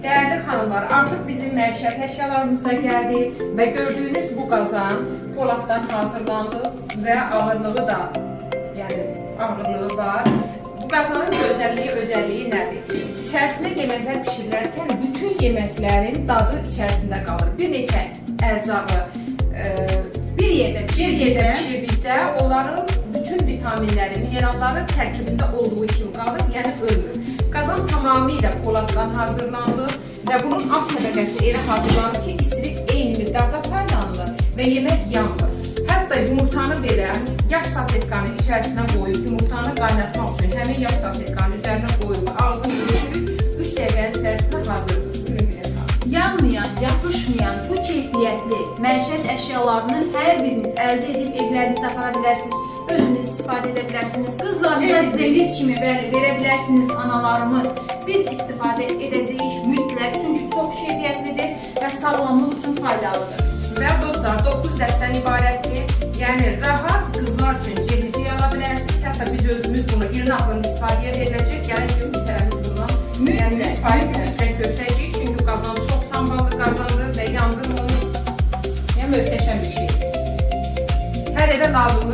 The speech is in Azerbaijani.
Değerli xanımlar, artıq bizim məişət əşyalarımız da gəldi və gördüyünüz bu qazan poladdan hazırlandı və ağırlığı da, yəni ağırlığı var. Bu qazanın özəlliyi nədir? İçərisində yeməklər pişirilərkən bütün yeməklərin dadı içərisində qalır. Bir neçə ərzağı bir yerdə pişirdikdə onların bütün vitaminləri, mineralları tərkibində olduğu kimi qalır, yəni ölmür. Qazan tamamilə poladdan hazırlandı və bunun alt təbəqəsi elə hazırlanır ki, istilik eyni miqdarda paylanılır və yemək yanmır. Hətta yumurtanı belə yaş salfetkanın içərisinə qoyub, yumurtanı qaynatmaq üçün həmin yaş salfetkanın üzərinə qoyub, ağzını götürüb 3 dəqiqənin içərisində hazırdır. Yanmayan, yapışmayan bu keyfiyyətli məişət əşyalarını hər biriniz əldə edib evlərinizə apara bilərsiniz. Özünüz istifadə edə bilərsiniz. Qızlarınıza ceviz kimi verə bilərsiniz analarımız. Biz istifadə edəcəyik mütləq, çünki çox keyfiyyətlidir və sağlamlıq üçün faydalıdır. Və dostlar, 9 dəstdən ibarətdir. Yəni rahat qızlar üçün cevizi ala bilərsiniz. Hətta biz özümüz bunu irnaqla istifadəyə veriləcək. Gəlin ki, mütləq bundan mütləq götürəcəyik. Çünki qazan çox samballı qazandır və yandırmır. Yəni möhtəşəm bir şey. Hər evə lazımdır.